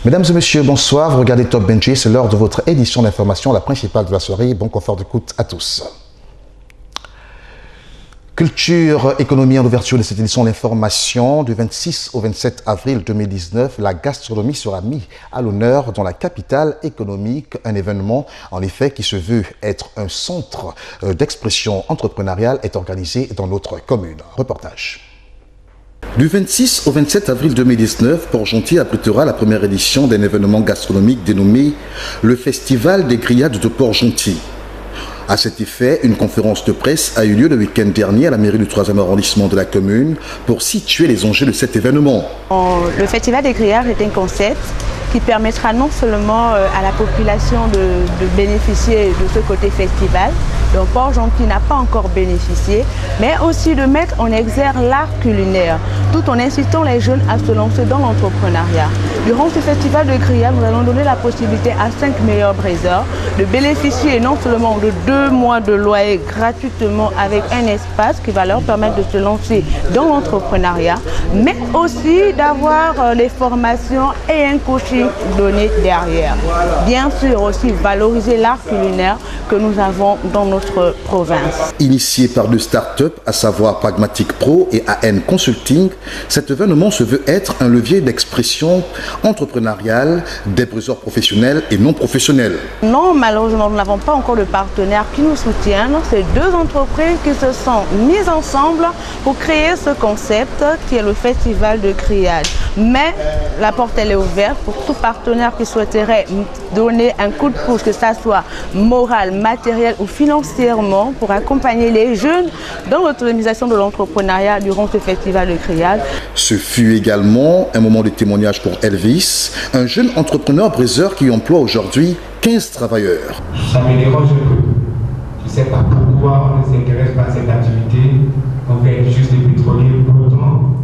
Mesdames et messieurs, bonsoir. Vous regardez Top Benji, c'est l'heure de votre édition d'information, la principale de la soirée. Bon confort d'écoute à tous. Culture, économie en ouverture de cette édition d'information. Du 26 au 27 avril 2019, la gastronomie sera mise à l'honneur dans la capitale économique. Un événement, en effet, qui se veut être un centre d'expression entrepreneuriale est organisé dans notre commune. Reportage. Du 26 au 27 avril 2019, Port-Gentil abritera la première édition d'un événement gastronomique dénommé le Festival des grillades de Port-Gentil. À cet effet, une conférence de presse a eu lieu le week-end dernier à la mairie du 3e arrondissement de la commune pour situer les enjeux de cet événement. Le Festival des grillades est un concept qui permettra non seulement à la population de bénéficier de ce côté festival, dont Port-Gentil n'a pas encore bénéficié, mais aussi de mettre en exergue l'art culinaire, tout en incitant les jeunes à se lancer dans l'entrepreneuriat. Durant ce festival de grillades, nous allons donner la possibilité à 5 meilleurs braiseurs de bénéficier non seulement de 2 mois de loyer gratuitement avec un espace qui va leur permettre de se lancer dans l'entrepreneuriat, mais aussi d'avoir les formations et un coaching donné derrière. Bien sûr aussi valoriser l'art culinaire que nous avons dans notre province. Initié par 2 startups, à savoir Pragmatic Pro et AN Consulting, cet événement se veut être un levier d'expression entrepreneuriale des braiseurs professionnels et non professionnels. Non, malheureusement, nous n'avons pas encore de partenaires qui nous soutiennent. C'est 2 entreprises qui se sont mises ensemble pour créer ce concept qui est le Festival de grillades. Mais la porte elle est ouverte pour tout partenaire qui souhaiterait donner un coup de pouce, que ça soit moral, matériel ou financièrement, pour accompagner les jeunes dans l'autonomisation de l'entrepreneuriat durant ce festival de grillades. Ce fut également un moment de témoignage pour Elvis, un jeune entrepreneur braiseur qui emploie aujourd'hui 15 travailleurs. Ça me dérange un peu. Je ne sais pas pourquoi on ne s'intéresse pas à cette activité. On fait juste des pétroliers, pourtant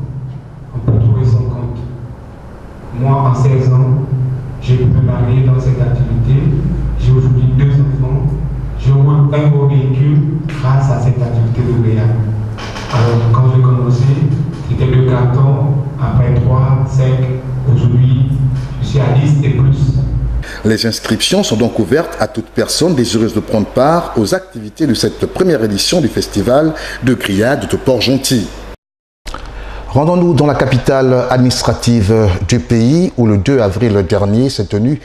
on peut trouver son compte. Moi, en 16 ans, j'ai pu me marier dans cette activité. J'ai aujourd'hui 2 enfants. Je roule un beau véhicule grâce à cette activité de grillade. Alors, quand j'ai commencé, c'était 2 cartons, après 3, 5. Aujourd'hui, je suis à 10 et plus. Les inscriptions sont donc ouvertes à toute personne désireuse de prendre part aux activités de cette première édition du Festival de grillades de Port-Gentil. Rendons-nous dans la capitale administrative du pays où le 2 avril dernier s'est tenu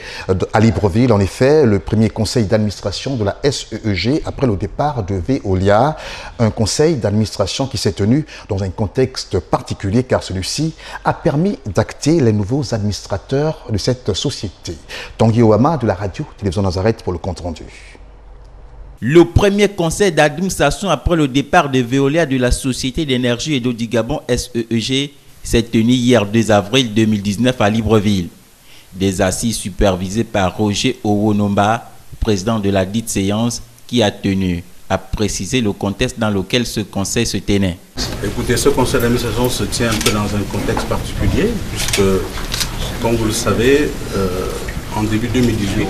à Libreville, en effet, le premier conseil d'administration de la SEEG après le départ de Veolia. Un conseil d'administration qui s'est tenu dans un contexte particulier car celui-ci a permis d'acter les nouveaux administrateurs de cette société. Tanguy Ouama de la radio-télévision Nazareth pour le compte-rendu. Le premier conseil d'administration après le départ de Veolia de la Société d'énergie et d'eau du Gabon SEEG s'est tenu hier 2 avril 2019 à Libreville. Des assises supervisées par Roger Owonomba, président de la dite séance, qui a tenu à préciser le contexte dans lequel ce conseil se tenait. Écoutez, ce conseil d'administration se tient un peu dans un contexte particulier, puisque, comme vous le savez, en début 2018,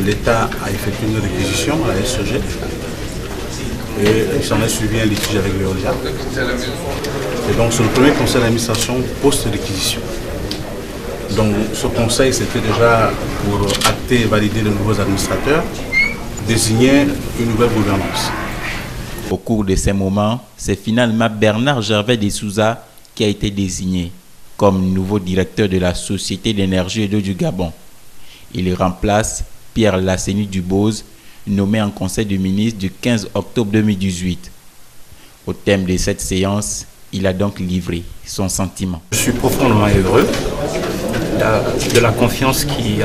l'État a effectué une réquisition à la SEG et il s'en est suivi un litige avec Veolia. Et donc c'est le premier conseil d'administration post-réquisition. Donc ce conseil c'était déjà pour acter et valider de nouveaux administrateurs, désigner une nouvelle gouvernance. Au cours de ces moments, c'est finalement Bernard Gervais de Souza qui a été désigné comme nouveau directeur de la Société d'énergie et d'eau du Gabon. Il remplace Pierre Lasseni Dubose, nommé en Conseil des ministres du 15 octobre 2018. Au thème de cette séance, il a donc livré son sentiment. Je suis profondément heureux de la confiance qui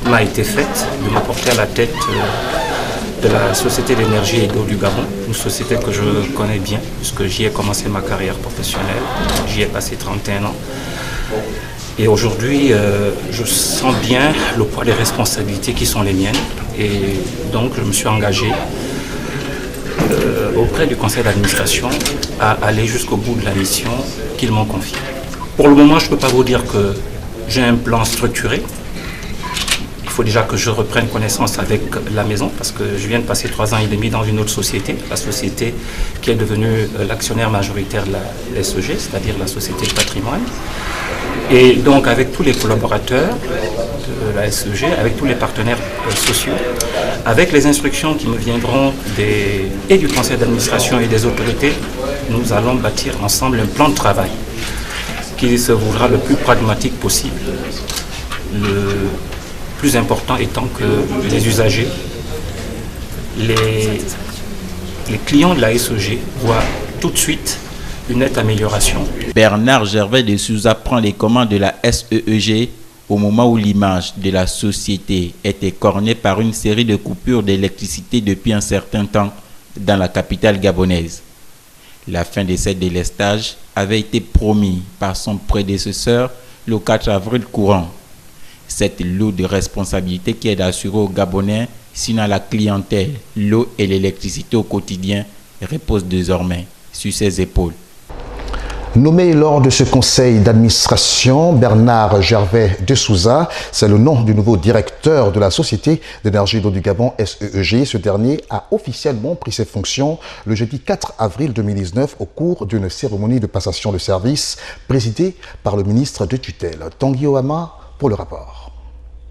m'a été faite de me porter à la tête de la Société d'énergie et d'eau du Gabon, une société que je connais bien, puisque j'y ai commencé ma carrière professionnelle, j'y ai passé 31 ans. Et aujourd'hui, je sens bien le poids des responsabilités qui sont les miennes. Et donc, je me suis engagé auprès du conseil d'administration à aller jusqu'au bout de la mission qu'ils m'ont confiée. Pour le moment, je ne peux pas vous dire que j'ai un plan structuré. Il faut déjà que je reprenne connaissance avec la maison parce que je viens de passer 3 ans et demi dans une autre société, la société qui est devenue l'actionnaire majoritaire de la SEG, c'est-à-dire la Société de Patrimoine. Et donc avec tous les collaborateurs de la SEG, avec tous les partenaires sociaux, avec les instructions qui me viendront et du conseil d'administration et des autorités, nous allons bâtir ensemble un plan de travail qui se voudra le plus pragmatique possible. Le plus important étant que les usagers, les clients de la SEG voient tout de suite une nette amélioration. Bernard Gervais de Souza prend les commandes de la SEEG au moment où l'image de la société était cornée par une série de coupures d'électricité depuis un certain temps dans la capitale gabonaise. La fin de cette délestage avait été promis par son prédécesseur le 4 avril courant. Cette lourde responsabilité qui est d'assurer aux Gabonais, sinon la clientèle, l'eau et l'électricité au quotidien, repose désormais sur ses épaules. Nommé lors de ce conseil d'administration, Bernard Gervais de Souza, c'est le nom du nouveau directeur de la Société d'énergie et d'eau du Gabon, SEEG. Ce dernier a officiellement pris ses fonctions le jeudi 4 avril 2019 au cours d'une cérémonie de passation de service présidée par le ministre de tutelle. Tanguy Ohama pour le rapport.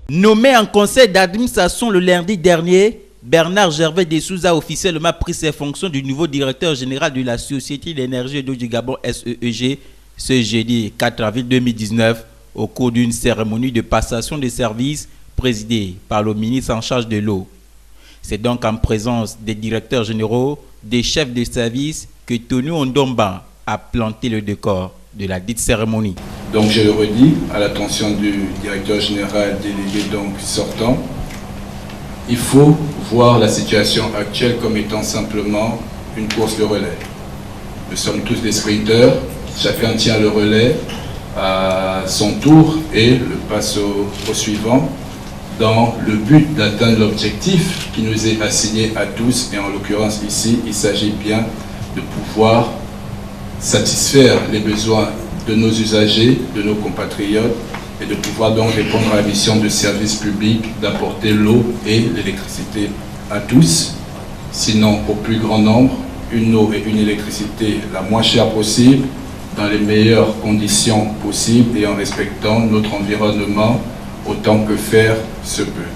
Nommé en conseil d'administration le lundi dernier, Bernard Gervais de Souza a officiellement pris ses fonctions du nouveau directeur général de la Société d'énergie et d'eau du Gabon, SEEG, ce jeudi 4 avril 2019 au cours d'une cérémonie de passation de services présidée par le ministre en charge de l'eau. C'est donc en présence des directeurs généraux, des chefs de service que Tony Ondomba a planté le décor de la dite cérémonie. Donc je le redis, à l'attention du directeur général délégué donc sortant, il faut voir la situation actuelle comme étant simplement une course de relais. Nous sommes tous des sprinteurs, chacun tient le relais à son tour et le passe au suivant dans le but d'atteindre l'objectif qui nous est assigné à tous. Et en l'occurrence ici, il s'agit bien de pouvoir satisfaire les besoins de nos usagers, de nos compatriotes, et de pouvoir donc répondre à la mission de service public d'apporter l'eau et l'électricité à tous, sinon au plus grand nombre, une eau et une électricité la moins chère possible, dans les meilleures conditions possibles et en respectant notre environnement autant que faire se peut.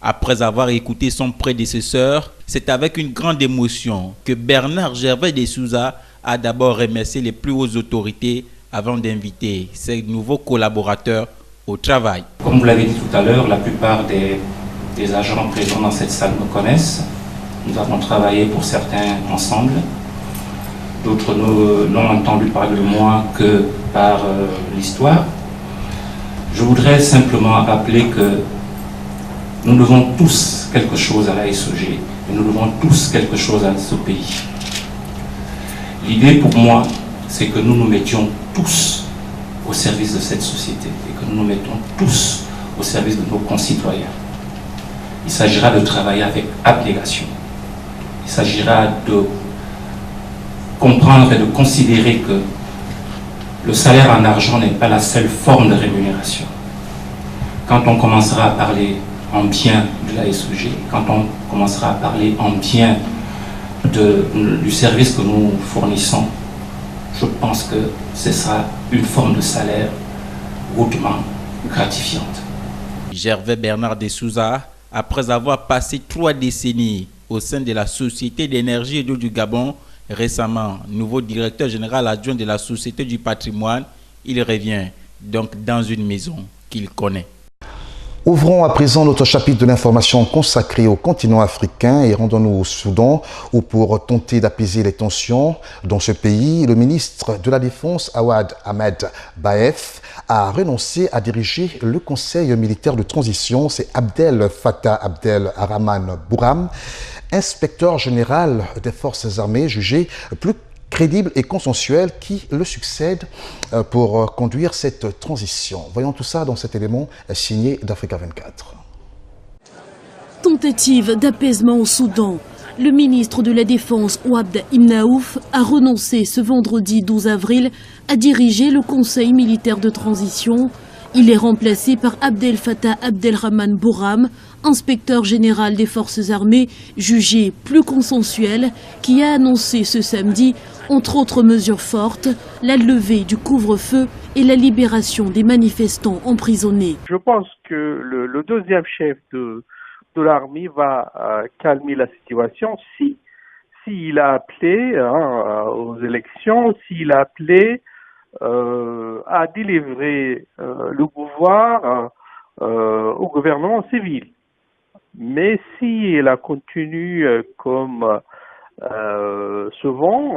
Après avoir écouté son prédécesseur, c'est avec une grande émotion que Bernard Gervais de Souza a d'abord remercié les plus hautes autorités avant d'inviter ses nouveaux collaborateurs au travail. Comme vous l'avez dit tout à l'heure, la plupart des agents présents dans cette salle me connaissent. Nous avons travaillé pour certains ensemble. D'autres n'ont entendu parler de moi que par l'histoire. Je voudrais simplement rappeler que nous devons tous quelque chose à la SEG et nous devons tous quelque chose à ce pays. L'idée pour moi, c'est que nous nous mettions tous au service de cette société et que nous nous mettons tous au service de nos concitoyens. Il s'agira de travailler avec abnégation. Il s'agira de comprendre et de considérer que le salaire en argent n'est pas la seule forme de rémunération. Quand on commencera à parler en bien de la SEG, quand on commencera à parler en bien du service que nous fournissons, je pense que ce sera une forme de salaire hautement gratifiante. Gervais Bernard de Souza, après avoir passé 3 décennies au sein de la Société d'énergie et d'eau du Gabon, récemment nouveau directeur général adjoint de la Société du patrimoine, il revient donc dans une maison qu'il connaît. Ouvrons à présent notre chapitre de l'information consacré au continent africain et rendons-nous au Soudan où pour tenter d'apaiser les tensions dans ce pays, le ministre de la Défense Awad Ahmed Baef a renoncé à diriger le conseil militaire de transition. C'est Abdel Fattah Abdel Rahman Bouram, inspecteur général des forces armées, jugé plus crédible et consensuel qui le succède pour conduire cette transition. Voyons tout ça dans cet élément signé d'Africa 24. Tentative d'apaisement au Soudan. Le ministre de la Défense, Ouad Ibn Aouf, a renoncé ce vendredi 12 avril à diriger le Conseil militaire de transition. Il est remplacé par Abdel Fattah Abdelrahman Bouram, inspecteur général des forces armées, jugé plus consensuel, qui a annoncé ce samedi, entre autres mesures fortes, la levée du couvre-feu et la libération des manifestants emprisonnés. Je pense que le deuxième chef de l'armée va calmer la situation s'il a appelé aux élections, s'il a appelé à délivrer le pouvoir au gouvernement civil. Mais si elle a continué comme souvent,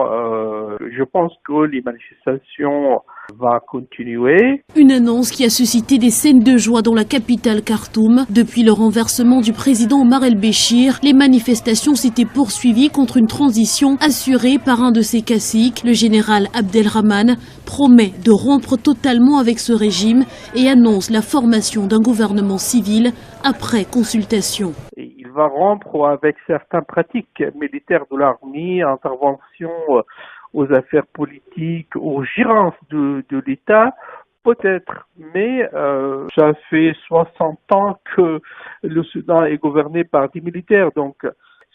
je pense que les manifestations vont continuer. Une annonce qui a suscité des scènes de joie dans la capitale Khartoum. Depuis le renversement du président Omar el-Béchir, les manifestations s'étaient poursuivies contre une transition assurée par un de ses caciques. Le général Abdelrahman promet de rompre totalement avec ce régime et annonce la formation d'un gouvernement civil après consultation. Il va rompre avec certaines pratiques militaires de l'armée, intervention aux affaires politiques, aux gérances de l'État, peut-être. Mais ça fait 60 ans que le Soudan est gouverné par des militaires. Donc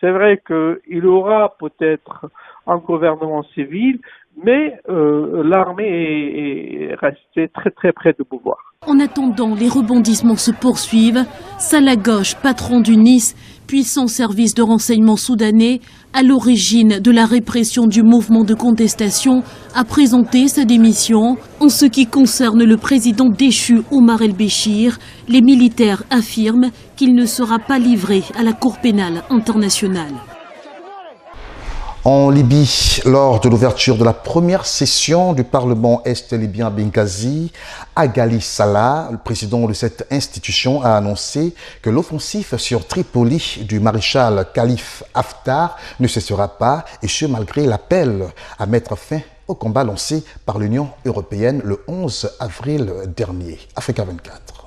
c'est vrai qu'il aura peut-être un gouvernement civil, mais l'armée est restée très très près du pouvoir. En attendant, les rebondissements se poursuivent. Salah Ghosh, patron du Nice, puissant service de renseignement soudanais, à l'origine de la répression du mouvement de contestation, a présenté sa démission. En ce qui concerne le président déchu Omar el-Béchir, les militaires affirment qu'il ne sera pas livré à la Cour pénale internationale. En Libye, lors de l'ouverture de la première session du Parlement Est libyen à Benghazi, Agali Salah, le président de cette institution, a annoncé que l'offensive sur Tripoli du maréchal Khalifa Haftar ne cessera pas, et ce malgré l'appel à mettre fin au combat lancé par l'Union européenne le 11 avril dernier. Africa 24.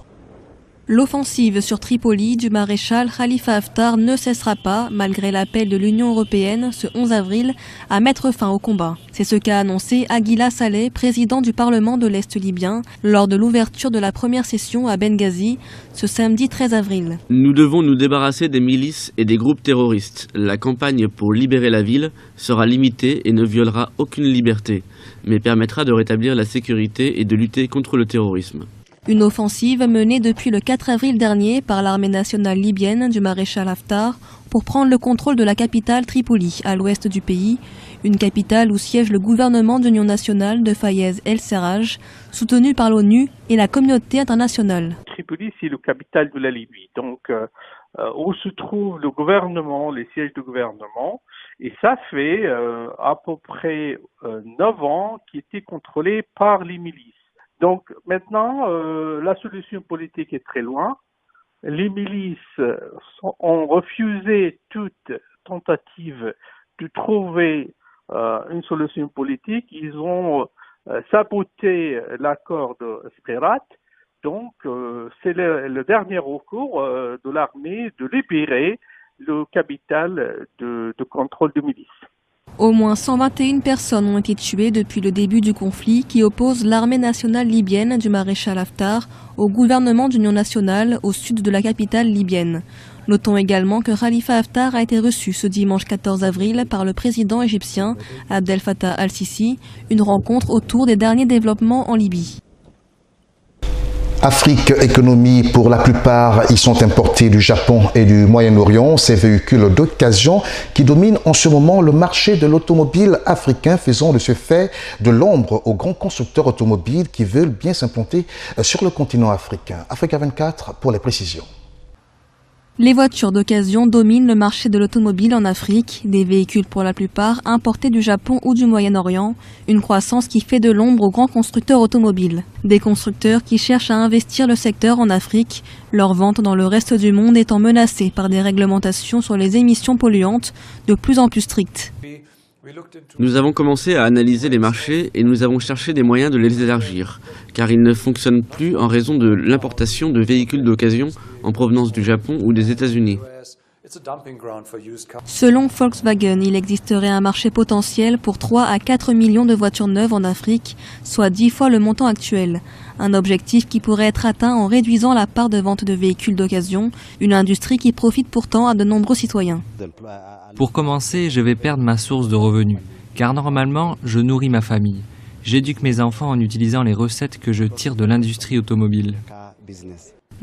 L'offensive sur Tripoli du maréchal Khalifa Haftar ne cessera pas, malgré l'appel de l'Union européenne ce 11 avril, à mettre fin au combat. C'est ce qu'a annoncé Aguila Saleh, président du Parlement de l'Est libyen, lors de l'ouverture de la première session à Benghazi, ce samedi 13 avril. Nous devons nous débarrasser des milices et des groupes terroristes. La campagne pour libérer la ville sera limitée et ne violera aucune liberté, mais permettra de rétablir la sécurité et de lutter contre le terrorisme. Une offensive menée depuis le 4 avril dernier par l'armée nationale libyenne du maréchal Haftar pour prendre le contrôle de la capitale Tripoli, à l'ouest du pays, une capitale où siège le gouvernement d'union nationale de Fayez el-Serraj, soutenu par l'ONU et la communauté internationale. Tripoli, c'est la capitale de la Libye, donc où se trouve le gouvernement, les sièges du gouvernement, et ça fait à peu près 9 ans qui était contrôlé par les milices. Donc maintenant, la solution politique est très loin. Les milices ont refusé toute tentative de trouver une solution politique. Ils ont saboté l'accord de Skhirat. Donc c'est le dernier recours de l'armée de libérer le capital de contrôle de milices. Au moins 121 personnes ont été tuées depuis le début du conflit qui oppose l'armée nationale libyenne du maréchal Haftar au gouvernement d'union nationale au sud de la capitale libyenne. Notons également que Khalifa Haftar a été reçu ce dimanche 14 avril par le président égyptien Abdel Fattah al-Sisi, une rencontre autour des derniers développements en Libye. Afrique Économie, pour la plupart, ils sont importés du Japon et du Moyen-Orient. Ces véhicules d'occasion qui dominent en ce moment le marché de l'automobile africain, faisant de ce fait de l'ombre aux grands constructeurs automobiles qui veulent bien s'implanter sur le continent africain. Africa 24 pour les précisions. Les voitures d'occasion dominent le marché de l'automobile en Afrique, des véhicules pour la plupart importés du Japon ou du Moyen-Orient, une croissance qui fait de l'ombre aux grands constructeurs automobiles. Des constructeurs qui cherchent à investir le secteur en Afrique, leur vente dans le reste du monde étant menacée par des réglementations sur les émissions polluantes de plus en plus strictes. Nous avons commencé à analyser les marchés et nous avons cherché des moyens de les élargir, car ils ne fonctionnent plus en raison de l'importation de véhicules d'occasion en provenance du Japon ou des États-Unis. Selon Volkswagen, il existerait un marché potentiel pour 3 à 4 millions de voitures neuves en Afrique, soit 10 fois le montant actuel. Un objectif qui pourrait être atteint en réduisant la part de vente de véhicules d'occasion, une industrie qui profite pourtant à de nombreux citoyens. Pour commencer, je vais perdre ma source de revenus, car normalement, je nourris ma famille. J'éduque mes enfants en utilisant les recettes que je tire de l'industrie automobile.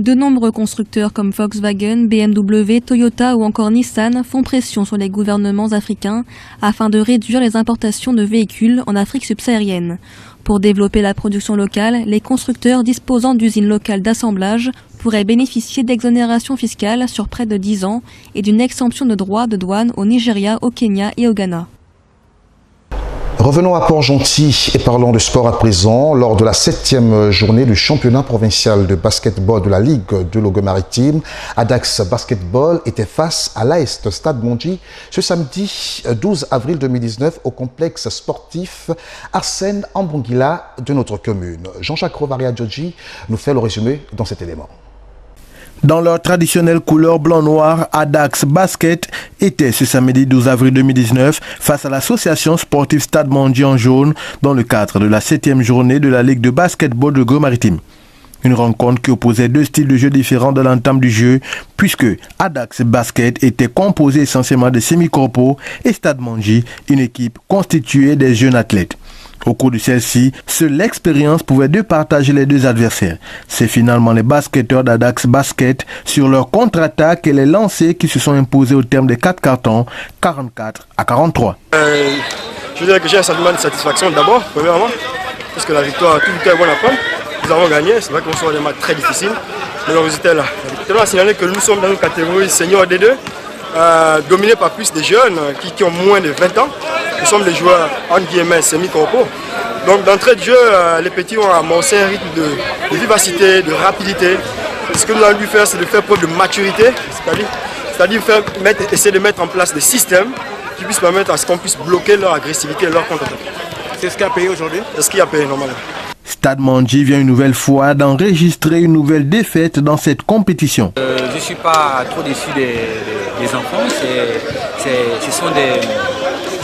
De nombreux constructeurs comme Volkswagen, BMW, Toyota ou encore Nissan font pression sur les gouvernements africains afin de réduire les importations de véhicules en Afrique subsaharienne. Pour développer la production locale, les constructeurs disposant d'usines locales d'assemblage pourraient bénéficier d'exonérations fiscales sur près de 10 ans et d'une exemption de droits de douane au Nigeria, au Kenya et au Ghana. Revenons à Port-Gentil et parlons de sport à présent. Lors de la 7e journée du championnat provincial de basketball de la Ligue de Logo-Maritime, Adax Basketball était face à l'AS Stade Mondji ce samedi 12 avril 2019 au complexe sportif Arsène Ambongila de notre commune. Jean-Jacques Rovaria-Djodji nous fait le résumé dans cet élément. Dans leur traditionnelle couleur blanc-noir, Adax Basket était ce samedi 12 avril 2019 face à l'association sportive Stade Mondji en jaune dans le cadre de la 7e journée de la Ligue de basketball de Logo-Maritime. Une rencontre qui opposait deux styles de jeu différents de l'entame du jeu, puisque Adax Basket était composé essentiellement de semi-corpos et Stade Mondji, une équipe constituée des jeunes athlètes. Au cours de celle-ci, seule l'expérience pouvait départager les deux adversaires. C'est finalement les basketteurs d'Adax Basket sur leur contre-attaque et les lancers qui se sont imposés au terme des 4 cartons, 44 à 43. Je dirais que j'ai un sentiment de satisfaction d'abord, premièrement, parce que la victoire, tout est bon à prendre. Nous avons gagné, c'est vrai qu'on sort des matchs très difficiles, mais le résultat est là. Je dois signaler que nous sommes dans une catégorie senior D2, dominée par plus de jeunes qui ont moins de 20 ans. Nous sommes des joueurs, entre guillemets, semi-corpos. Donc d'entrée de jeu, les petits ont amorcé un rythme de vivacité, de rapidité. Ce que nous avons dû faire, c'est de faire preuve de maturité, c'est-à-dire essayer de mettre en place des systèmes qui puissent permettre à ce qu'on puisse bloquer leur agressivité et leur contre-attaque. C'est ce qui a payé aujourd'hui? C'est ce qui a payé normalement. Stade Mondji vient une nouvelle fois d'enregistrer une nouvelle défaite dans cette compétition. Je ne suis pas trop déçu des enfants,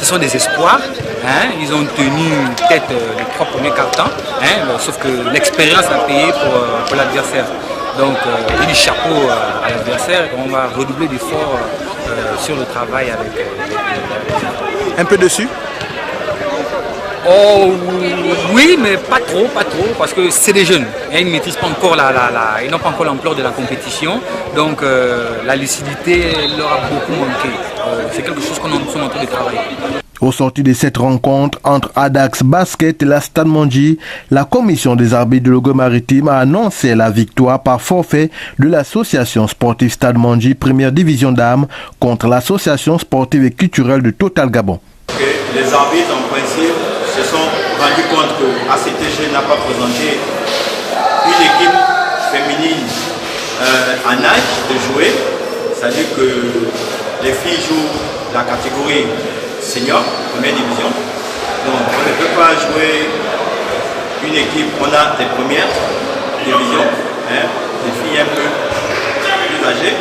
ce sont des espoirs, hein. Ils ont tenu tête les 3 premiers cartons, hein, sauf que l'expérience a payé pour l'adversaire. Donc j'ai du chapeau à l'adversaire, on va redoubler d'efforts sur le travail avec un peu dessus? Oh oui, mais pas trop, parce que c'est des jeunes. Ils ne maîtrisent pas encore ils n'ont pas encore l'ampleur de la compétition, donc la lucidité leur a beaucoup manqué. C'est quelque chose qu'on est en train de travailler. Au sortir de cette rencontre entre Adax Basket et la Stade Mondji, la commission des arbitres de Logo-Maritime a annoncé la victoire par forfait de l'association sportive Stade Mondji première division dames contre l'association sportive et culturelle de Total Gabon. Les arbitres en principe se sont rendus compte que ACTG n'a pas présenté une équipe féminine en âge de jouer, c'est-à-dire que les filles jouent la catégorie senior, première division. Donc on ne peut pas jouer une équipe, on a des premières divisions, hein, des filles un peu plus âgées,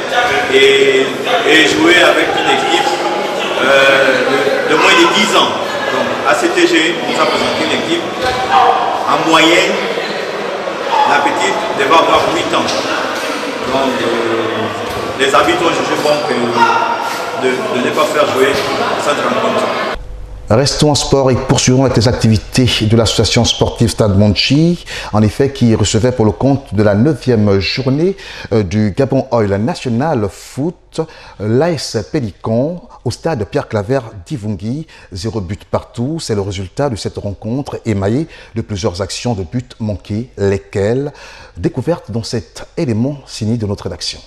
et jouer avec une équipe de moins de 10 ans. Donc ACTG nous a présenté une équipe, en moyenne, la petite devait avoir 8 ans. Donc les arbitres ont jugé bon de ne pas faire jouer cette rencontre. Restons en sport et poursuivons avec les activités de l'association sportive Stade Mondji, en effet qui recevait pour le compte de la 9e journée du Gabon Oil National Foot l'AS Pélican au stade Pierre-Claver d'Ivungui, 0 but partout. C'est le résultat de cette rencontre émaillée de plusieurs actions de but manquées, lesquelles découvertes dans cet élément signé de notre rédaction.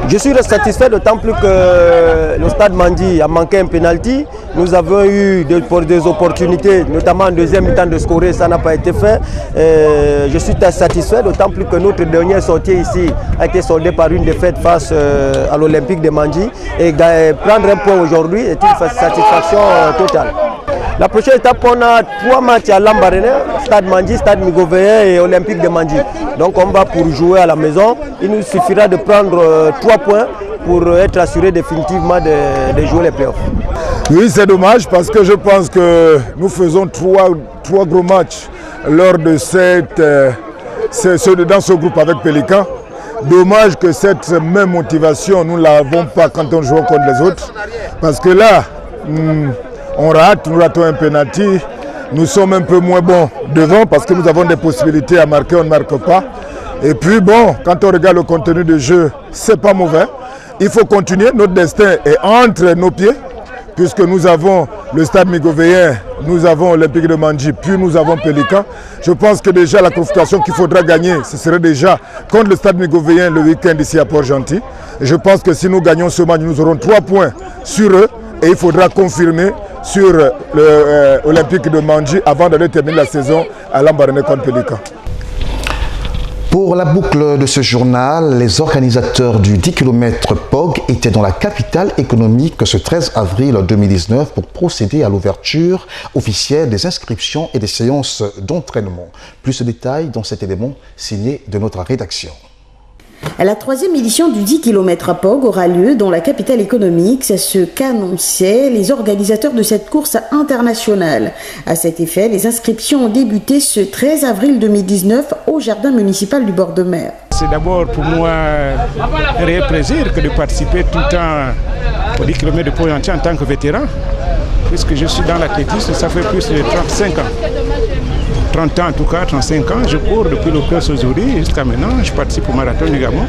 Je suis satisfait d'autant plus que le Stade Mandi a manqué un penalty. Nous avons eu des opportunités, notamment en deuxième mi-temps de scorer, ça n'a pas été fait. Je suis satisfait d'autant plus que notre dernière sortie ici a été soldée par une défaite face à l'Olympique de Mandi. Et prendre un point aujourd'hui est une satisfaction totale. La prochaine étape, on a 3 matchs à Lambaréné, Stade Mandi, Stade Migovéen et Olympique de Mandi. Donc on va pour jouer à la maison. Il nous suffira de prendre 3 points pour être assuré définitivement de jouer les playoffs. Oui, c'est dommage parce que je pense que nous faisons trois gros matchs lors de dans ce groupe avec Pélican. Dommage que cette même motivation, nous ne l'avons pas quand on joue contre les autres. Parce que là, nous ratons un penalty. Nous sommes un peu moins bons devant parce que nous avons des possibilités à marquer, on ne marque pas. Et puis bon, quand on regarde le contenu du jeu, c'est pas mauvais. Il faut continuer, notre destin est entre nos pieds, puisque nous avons le Stade Migovéen, nous avons Olympique de Mandi, puis nous avons Pélican. Je pense que déjà la confrontation qu'il faudra gagner, ce serait déjà contre le Stade Migovéen le week-end ici à Port-Gentil. Je pense que si nous gagnons ce match, nous aurons 3 points sur eux et il faudra confirmer sur l'Olympique de Mandi avant d'aller terminer la saison à Lambaréné contre Pélican. Pour la boucle de ce journal, les organisateurs du 10 km POG étaient dans la capitale économique ce 13 avril 2019 pour procéder à l'ouverture officielle des inscriptions et des séances d'entraînement. Plus de détails dans cet élément signé de notre rédaction. La 3e édition du 10 km POG aura lieu dans la capitale économique, c'est ce qu'annonçaient les organisateurs de cette course internationale. À cet effet, les inscriptions ont débuté ce 13 avril 2019 au jardin municipal du bord de mer. C'est d'abord pour moi un réel plaisir que de participer tout le temps au 10 km de Port-Gentil en tant que vétéran, puisque je suis dans l'athlétisme, ça fait plus de 35 ans. 30 ans en tout cas, 35 ans, je cours depuis le Cœur aujourd'hui jusqu'à maintenant, je participe au marathon du Gabon.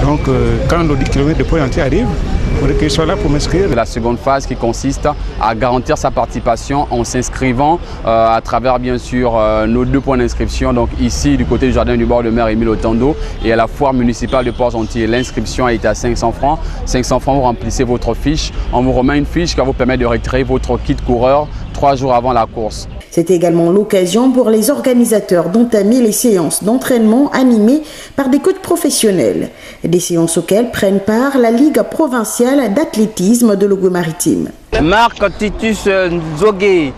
Donc quand le 10 km de Port-Gentil arrive, il faudrait que je sois là pour m'inscrire. La seconde phase qui consiste à garantir sa participation en s'inscrivant à travers bien sûr nos 2 points d'inscription, donc ici du côté du jardin du bord de mer Émile Otando et à la foire municipale de Port-Gentil. L'inscription a été à 500 francs. 500 francs, vous remplissez votre fiche. On vous remet une fiche qui va vous permettre de retirer votre kit coureur 3 jours avant la course. C'est également l'occasion pour les organisateurs d'entamer les séances d'entraînement animées par des coachs professionnels. Des séances auxquelles prennent part la Ligue provinciale d'athlétisme de Logo-Maritime. Marc Titus Nzogé,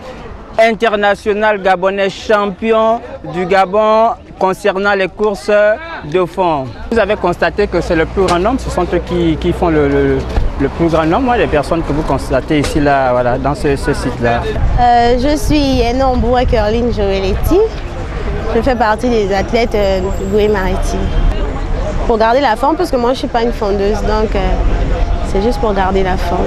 international gabonais champion du Gabon concernant les courses de fond. Vous avez constaté que c'est le plus grand nombre, ce sont eux qui font le plus grand nombre, les personnes que vous constatez ici, là, voilà, dans ce site-là. Je suis Enomboua Caroline Joëletti. Je fais partie des athlètes du Logo-Maritime. Pour garder la forme, parce que moi je ne suis pas une fondeuse, donc c'est juste pour garder la forme.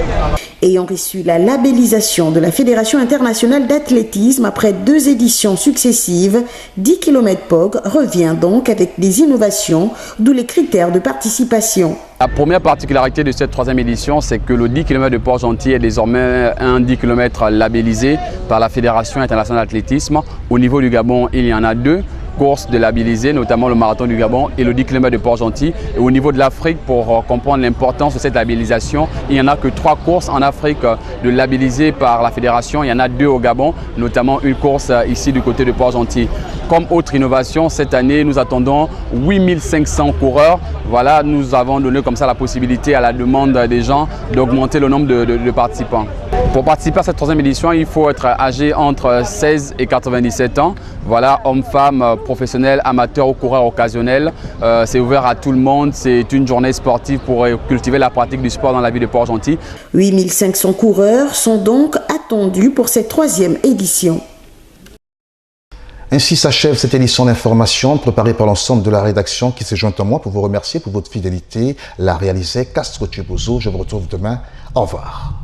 Ayant reçu la labellisation de la Fédération internationale d'athlétisme après 2 éditions successives, 10 km POG revient donc avec des innovations, d'où les critères de participation. La première particularité de cette 3e édition, c'est que le 10 km de Port-Gentil est désormais un 10 km labellisé par la Fédération internationale d'athlétisme. Au niveau du Gabon, il y en a 2. courses de labellisées, notamment le Marathon du Gabon et le 10 km de Port-Gentil. Et au niveau de l'Afrique, pour comprendre l'importance de cette labellisation, il n'y en a que 3 courses en Afrique de labellisées par la fédération. Il y en a 2 au Gabon, notamment une course ici du côté de Port-Gentil. Comme autre innovation, cette année, nous attendons 8500 coureurs. Voilà, nous avons donné comme ça la possibilité à la demande des gens d'augmenter le nombre de participants. Pour participer à cette 3e édition, il faut être âgé entre 16 et 97 ans. Voilà, hommes, femmes, professionnels, amateurs ou coureurs occasionnels. C'est ouvert à tout le monde. C'est une journée sportive pour cultiver la pratique du sport dans la ville de Port-Gentil. 8500 coureurs sont donc attendus pour cette 3e édition. Ainsi s'achève cette édition d'information préparée par l'ensemble de la rédaction qui s'est jointe à moi pour vous remercier pour votre fidélité. La réalisait Castro Chibozo. Je vous retrouve demain. Au revoir.